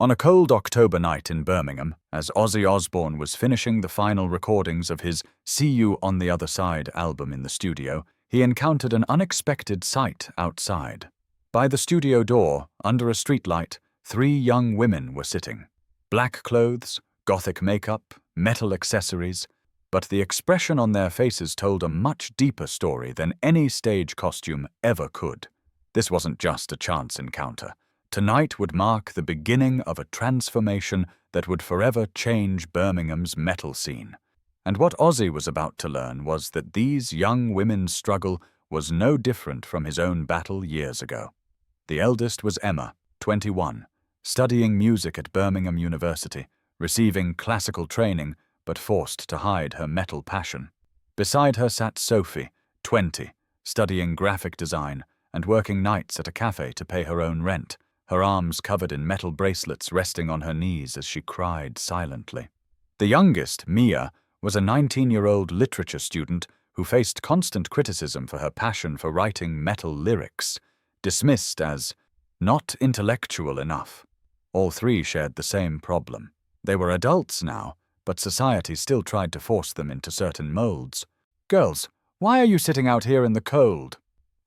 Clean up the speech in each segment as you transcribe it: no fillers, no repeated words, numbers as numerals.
On a cold October night in Birmingham, as Ozzy Osbourne was finishing the final recordings of his See You on the Other Side album in the studio, he encountered an unexpected sight outside. By the studio door, under a streetlight, 3 young women were sitting. Black clothes, gothic makeup, metal accessories, but the expression on their faces told a much deeper story than any stage costume ever could. This wasn't just a chance encounter. Tonight would mark the beginning of a transformation that would forever change Birmingham's metal scene. And what Ozzy was about to learn was that these young women's struggle was no different from his own battle years ago. The eldest was Emma, 21, studying music at Birmingham University, receiving classical training but forced to hide her metal passion. Beside her sat Sophie, 20, studying graphic design and working nights at a cafe to pay her own rent, her arms covered in metal bracelets resting on her knees as she cried silently. The youngest, Mia, was a 19-year-old literature student who faced constant criticism for her passion for writing metal lyrics, dismissed as not intellectual enough. All 3 shared the same problem. They were adults now, but society still tried to force them into certain molds. "Girls, why are you sitting out here in the cold?"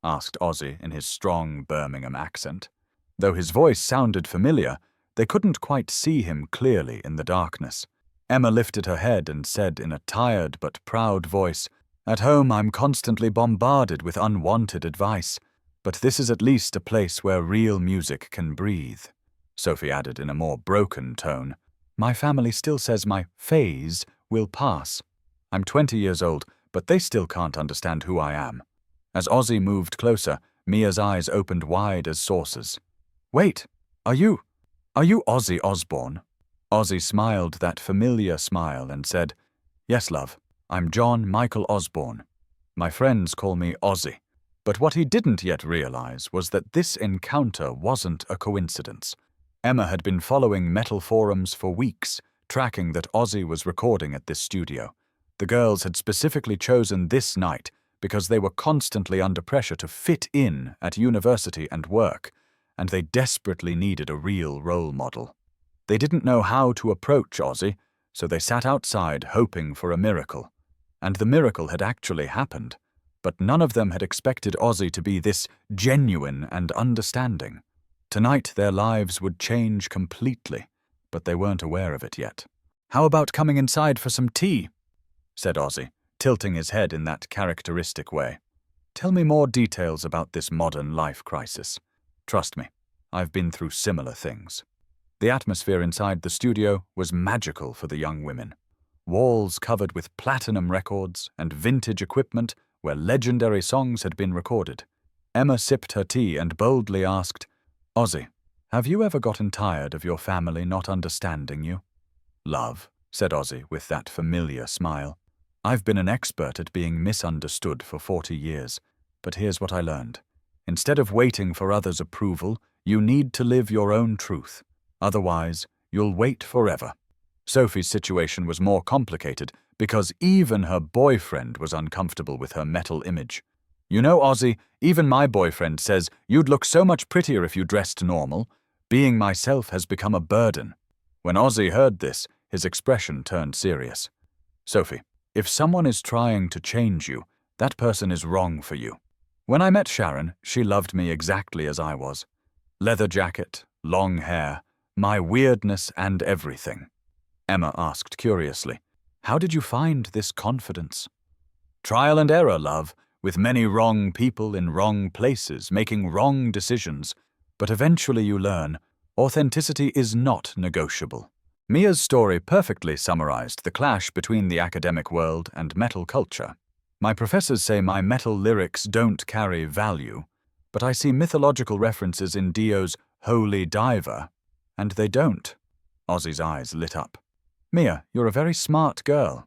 asked Ozzy in his strong Birmingham accent. Though his voice sounded familiar, they couldn't quite see him clearly in the darkness. Emma lifted her head and said in a tired but proud voice, "At home I'm constantly bombarded with unwanted advice, but this is at least a place where real music can breathe." Sophie added in a more broken tone, "My family still says my phase will pass. I'm 20 years old, but they still can't understand who I am." As Ozzy moved closer, Mia's eyes opened wide as saucers. "Wait, are you Ozzy Osbourne?" Ozzy smiled that familiar smile and said, "Yes, love, I'm John Michael Osbourne. My friends call me Ozzy." But what he didn't yet realize was that this encounter wasn't a coincidence. Emma had been following metal forums for weeks, tracking that Ozzy was recording at this studio. The girls had specifically chosen this night because they were constantly under pressure to fit in at university and work, and they desperately needed a real role model. They didn't know how to approach Ozzy, so they sat outside hoping for a miracle. And the miracle had actually happened, but none of them had expected Ozzy to be this genuine and understanding. Tonight their lives would change completely, but they weren't aware of it yet. "How about coming inside for some tea?" said Ozzy, tilting his head in that characteristic way. "Tell me more details about this modern life crisis. Trust me, I've been through similar things." The atmosphere inside the studio was magical for the young women. Walls covered with platinum records and vintage equipment where legendary songs had been recorded. Emma sipped her tea and boldly asked, "Ozzy, have you ever gotten tired of your family not understanding you?" "Love," said Ozzy with that familiar smile, "I've been an expert at being misunderstood for 40 years, but here's what I learned. Instead of waiting for others' approval, you need to live your own truth. Otherwise, you'll wait forever." Sophie's situation was more complicated because even her boyfriend was uncomfortable with her metal image. "You know, Ozzy, even my boyfriend says you'd look so much prettier if you dressed normal. Being myself has become a burden." When Ozzy heard this, his expression turned serious. "Sophie, if someone is trying to change you, that person is wrong for you. When I met Sharon, she loved me exactly as I was. Leather jacket, long hair, my weirdness and everything." Emma asked curiously, "How did you find this confidence?" "Trial and error, love, with many wrong people in wrong places making wrong decisions. But eventually you learn, authenticity is not negotiable." Mia's story perfectly summarized the clash between the academic world and metal culture. "My professors say my metal lyrics don't carry value, but I see mythological references in Dio's Holy Diver, and they don't." Ozzy's eyes lit up. "Mia, you're a very smart girl.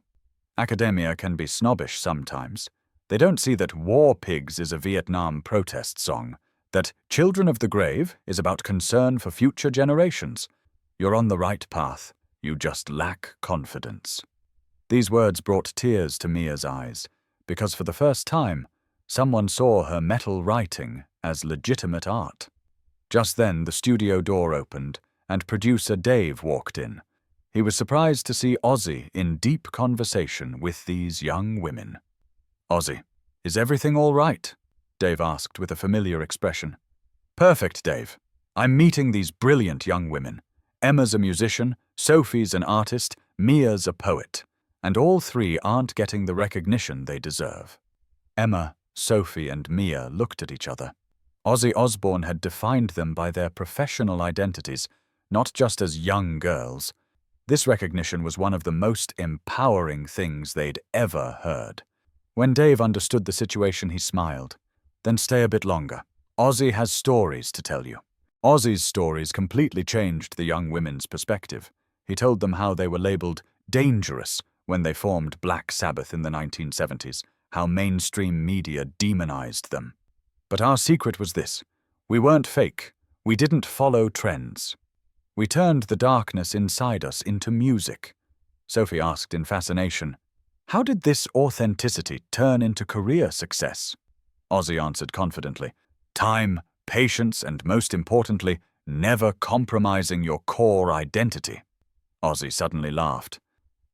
Academia can be snobbish sometimes. They don't see that War Pigs is a Vietnam protest song, that Children of the Grave is about concern for future generations. You're on the right path. You just lack confidence." These words brought tears to Mia's eyes, because for the first time, someone saw her metal writing as legitimate art. Just then, the studio door opened, and producer Dave walked in. He was surprised to see Ozzy in deep conversation with these young women. "Ozzy, is everything all right?" Dave asked with a familiar expression. "Perfect, Dave. I'm meeting these brilliant young women. Emma's a musician, Sophie's an artist, Mia's a poet, and all three aren't getting the recognition they deserve." Emma, Sophie, and Mia looked at each other. Ozzy Osbourne had defined them by their professional identities, not just as young girls. This recognition was one of the most empowering things they'd ever heard. When Dave understood the situation, he smiled. "Then stay a bit longer. Ozzy has stories to tell you." Ozzy's stories completely changed the young women's perspective. He told them how they were labeled dangerous when they formed Black Sabbath in the 1970s, how mainstream media demonized them. "But our secret was this. We weren't fake. We didn't follow trends. We turned the darkness inside us into music." Sophie asked in fascination, "How did this authenticity turn into career success?" Ozzy answered confidently, "Time, patience, and most importantly, never compromising your core identity." Ozzy suddenly laughed.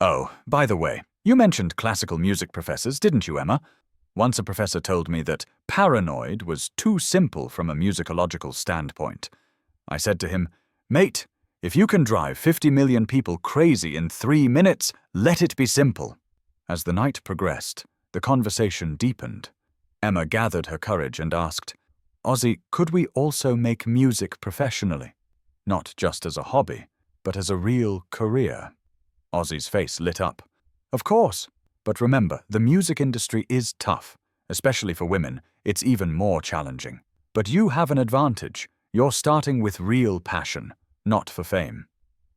"Oh, by the way, you mentioned classical music professors, didn't you, Emma? Once a professor told me that paranoid was too simple from a musicological standpoint. I said to him, 'Mate, if you can drive 50 million people crazy in 3 minutes, let it be simple.'" As the night progressed, the conversation deepened. Emma gathered her courage and asked, "Ozzy, could we also make music professionally? Not just as a hobby, but as a real career?" Ozzy's face lit up. "Of course. But remember, the music industry is tough. Especially for women, it's even more challenging. But you have an advantage. You're starting with real passion, not for fame."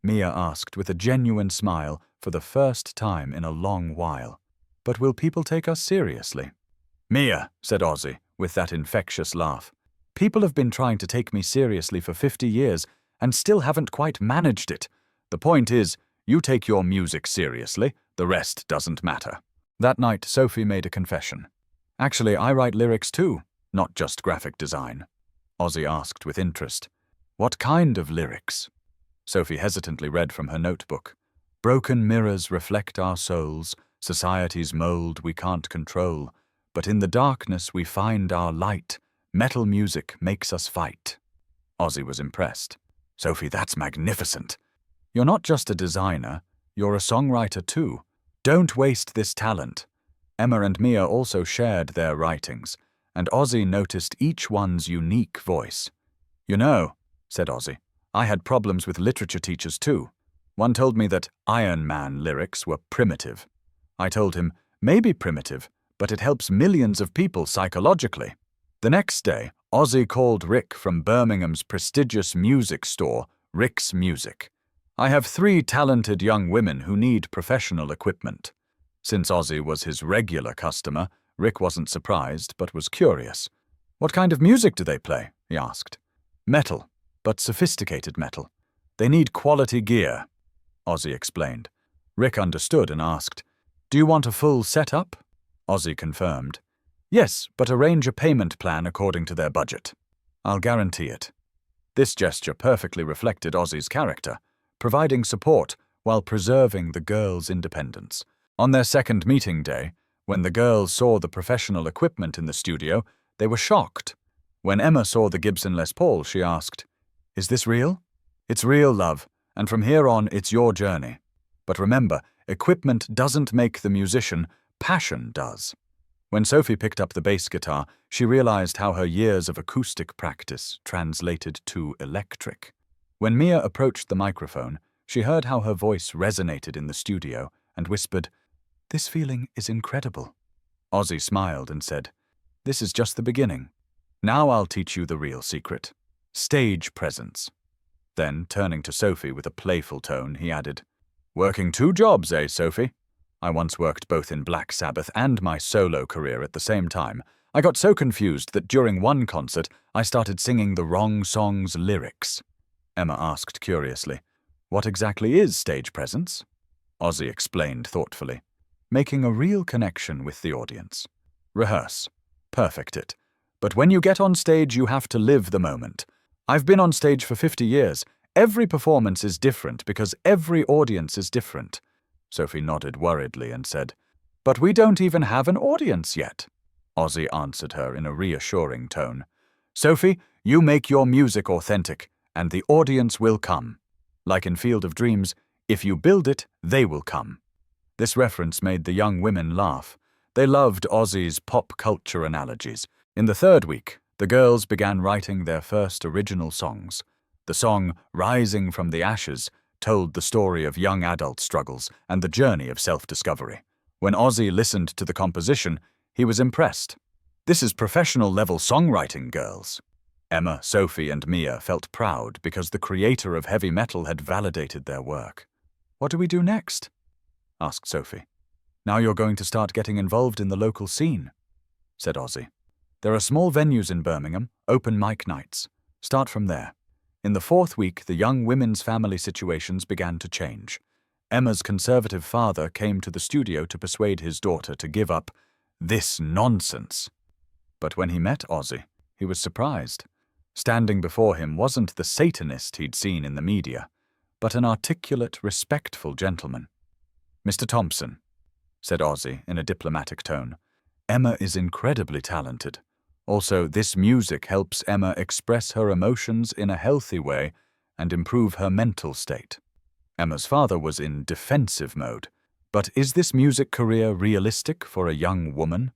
Mia asked with a genuine smile for the first time in a long while. "But will people take us seriously?" "Mia," said Ozzy with that infectious laugh, "people have been trying to take me seriously for 50 years and still haven't quite managed it. The point is, you take your music seriously, the rest doesn't matter." That night, Sophie made a confession. "Actually, I write lyrics too, not just graphic design." Ozzy asked with interest, "What kind of lyrics?" Sophie hesitantly read from her notebook. "Broken mirrors reflect our souls, society's mold we can't control. But in the darkness we find our light. Metal music makes us fight." Ozzy was impressed. "Sophie, that's magnificent. You're not just a designer, you're a songwriter too. Don't waste this talent." Emma and Mia also shared their writings, and Ozzy noticed each one's unique voice. "You know," said Ozzy, "I had problems with literature teachers too. One told me that Iron Man lyrics were primitive. I told him, maybe primitive, but it helps millions of people psychologically." The next day, Ozzy called Rick from Birmingham's prestigious music store, Rick's Music. "I have 3 talented young women who need professional equipment." Since Ozzy was his regular customer, Rick wasn't surprised but was curious. "What kind of music do they play?" he asked. "Metal, but sophisticated metal. They need quality gear," Ozzy explained. Rick understood and asked, "Do you want a full setup?" Ozzy confirmed. "Yes, but arrange a payment plan according to their budget. I'll guarantee it." This gesture perfectly reflected Ozzy's character, providing support while preserving the girls' independence. On their second meeting day, when the girls saw the professional equipment in the studio, they were shocked. When Emma saw the Gibson Les Paul, she asked, "Is this real?" "It's real, love, and from here on, it's your journey. But remember, equipment doesn't make the musician, passion does." When Sophie picked up the bass guitar, she realized how her years of acoustic practice translated to electric. When Mia approached the microphone, she heard how her voice resonated in the studio and whispered, "This feeling is incredible." Ozzy smiled and said, "This is just the beginning. Now I'll teach you the real secret. Stage presence." Then, turning to Sophie with a playful tone, he added, "Working 2 jobs, eh, Sophie? I once worked both in Black Sabbath and my solo career at the same time. I got so confused that during one concert, I started singing the wrong song's lyrics." Emma asked curiously, "What exactly is stage presence?" Ozzy explained thoughtfully, "Making a real connection with the audience. Rehearse. Perfect it. But when you get on stage, you have to live the moment. I've been on stage for 50 years. Every performance is different because every audience is different. Sophie nodded worriedly and said, "But we don't even have an audience yet." Ozzy answered her in a reassuring tone. "Sophie, you make your music authentic, and the audience will come. Like in Field of Dreams, if you build it, they will come." This reference made the young women laugh. They loved Ozzy's pop culture analogies. In the third week, the girls began writing their first original songs. The song, Rising from the Ashes, told the story of young adult struggles and the journey of self-discovery. When Ozzy listened to the composition, he was impressed. "This is professional-level songwriting, girls." Emma, Sophie, and Mia felt proud because the creator of heavy metal had validated their work. "What do we do next?" asked Sophie. "Now you're going to start getting involved in the local scene," said Ozzy. "There are small venues in Birmingham, open mic nights. Start from there." In the fourth week, the young women's family situations began to change. Emma's conservative father came to the studio to persuade his daughter to give up this nonsense. But when he met Ozzy, he was surprised. Standing before him wasn't the Satanist he'd seen in the media, but an articulate, respectful gentleman. "Mr. Thompson," said Ozzy in a diplomatic tone, "Emma is incredibly talented. Also, this music helps Emma express her emotions in a healthy way and improve her mental state." Emma's father was in defensive mode. "But is this music career realistic for a young woman?"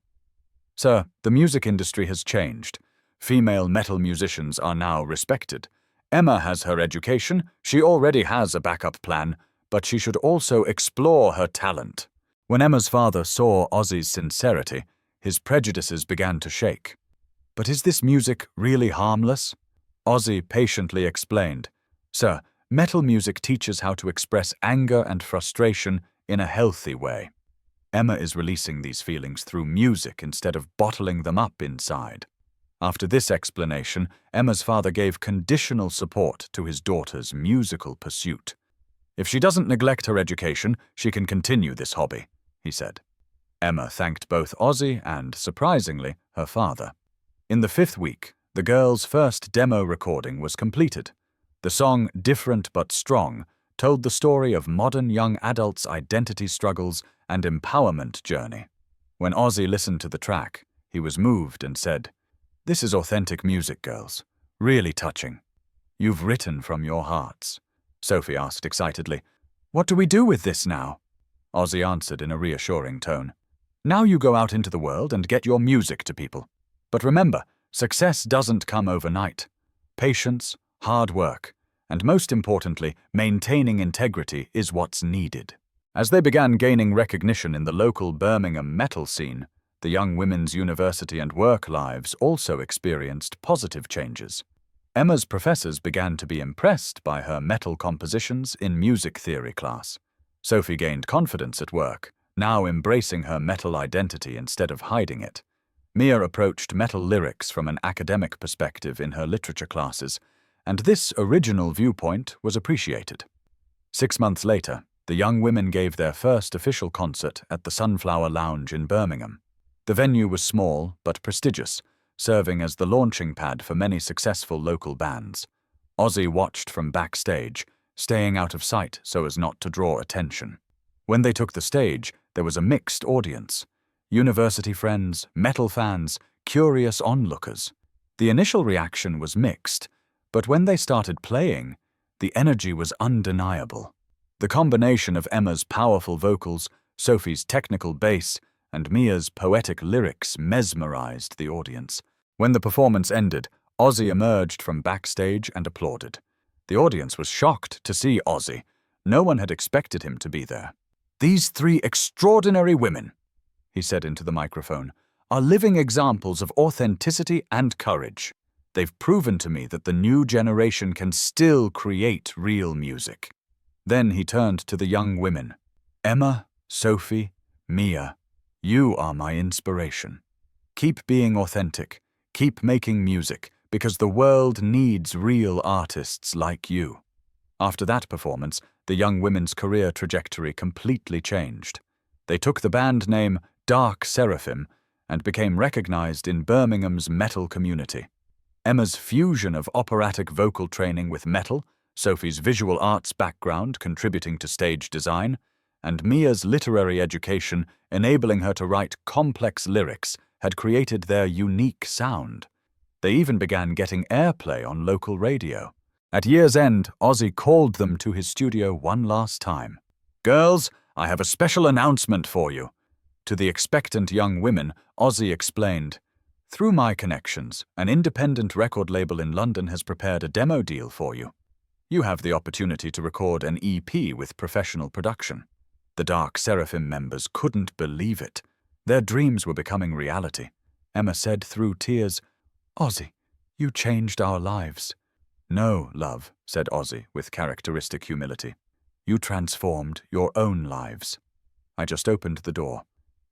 "Sir, the music industry has changed. Female metal musicians are now respected. Emma has her education, she already has a backup plan, but she should also explore her talent." When Emma's father saw Ozzy's sincerity, his prejudices began to shake. "But is this music really harmless?" Ozzy patiently explained, "Sir, metal music teaches how to express anger and frustration in a healthy way. Emma is releasing these feelings through music instead of bottling them up inside." After this explanation, Emma's father gave conditional support to his daughter's musical pursuit. "If she doesn't neglect her education, she can continue this hobby," he said. Emma thanked both Ozzy and, surprisingly, her father. In the fifth week, the girls' first demo recording was completed. The song Different But Strong told the story of modern young adults' identity struggles and empowerment journey. When Ozzy listened to the track, he was moved and said, "This is authentic music, girls. Really touching. You've written from your hearts." Sophie asked excitedly, "What do we do with this now?" Ozzy answered in a reassuring tone, "Now you go out into the world and get your music to people. But remember, success doesn't come overnight. Patience, hard work, and most importantly, maintaining integrity is what's needed." As they began gaining recognition in the local Birmingham metal scene, the young women's university and work lives also experienced positive changes. Emma's professors began to be impressed by her metal compositions in music theory class. Sophie gained confidence at work, now embracing her metal identity instead of hiding it. Mia approached metal lyrics from an academic perspective in her literature classes, and this original viewpoint was appreciated. 6 months later, the young women gave their first official concert at the Sunflower Lounge in Birmingham. The venue was small but prestigious, serving as the launching pad for many successful local bands. Ozzy watched from backstage, staying out of sight so as not to draw attention. When they took the stage, there was a mixed audience. University friends, metal fans, curious onlookers. The initial reaction was mixed, but when they started playing, the energy was undeniable. The combination of Emma's powerful vocals, Sophie's technical bass, and Mia's poetic lyrics mesmerized the audience. When the performance ended, Ozzy emerged from backstage and applauded. The audience was shocked to see Ozzy. No one had expected him to be there. "These 3 extraordinary women," he said into the microphone, "are living examples of authenticity and courage. They've proven to me that the new generation can still create real music." Then he turned to the young women. "Emma, Sophie, Mia, you are my inspiration. Keep being authentic, keep making music, because the world needs real artists like you." After that performance, the young women's career trajectory completely changed. They took the band name Dark Seraphim and became recognized in Birmingham's metal community. Emma's fusion of operatic vocal training with metal Sophie's visual arts background contributing to stage design, and Mia's literary education enabling her to write complex lyrics had created their unique sound. They even began getting airplay on local radio. At year's end, Ozzy called them to his studio one last time. "Girls, I have a special announcement for you." To the expectant young women, Ozzy explained, "Through my connections, an independent record label in London has prepared a demo deal for you. You have the opportunity to record an EP with professional production." The Dark Seraphim members couldn't believe it. Their dreams were becoming reality. Emma said through tears, "Ozzy, you changed our lives." "No, love," said Ozzy with characteristic humility. "You transformed your own lives." I just opened the door.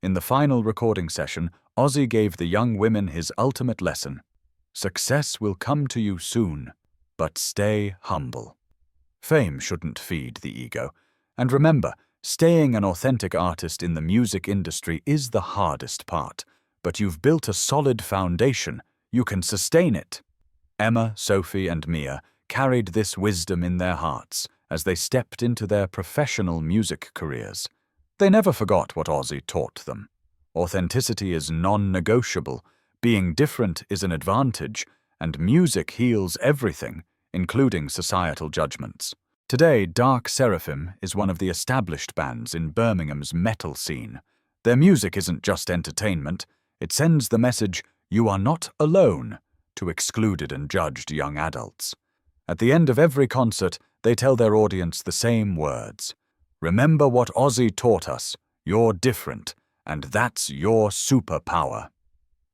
In the final recording session, Ozzy gave the young women his ultimate lesson. Success will come to you soon, but stay humble. Fame shouldn't feed the ego. And remember, staying an authentic artist in the music industry is the hardest part, but you've built a solid foundation. You can sustain it. Emma, Sophie, and Mia carried this wisdom in their hearts as they stepped into their professional music careers. They never forgot what Ozzy taught them. Authenticity is non-negotiable, being different is an advantage, and music heals everything, including societal judgments. Today, Dark Seraphim is one of the established bands in Birmingham's metal scene. Their music isn't just entertainment, it sends the message, "You are not alone," to excluded and judged young adults. At the end of every concert, they tell their audience the same words. "Remember what Ozzy taught us. You're different, and that's your superpower."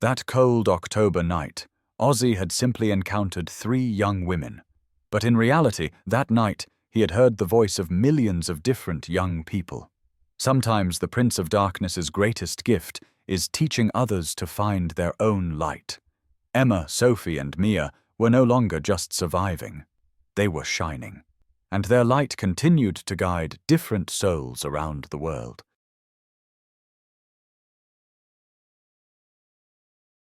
That cold October night, Ozzy had simply encountered 3 young women. But in reality, that night, he had heard the voice of millions of different young people. Sometimes the Prince of Darkness's greatest gift is teaching others to find their own light. Emma, Sophie, and Mia were no longer just surviving. They were shining. And their light continued to guide different souls around the world.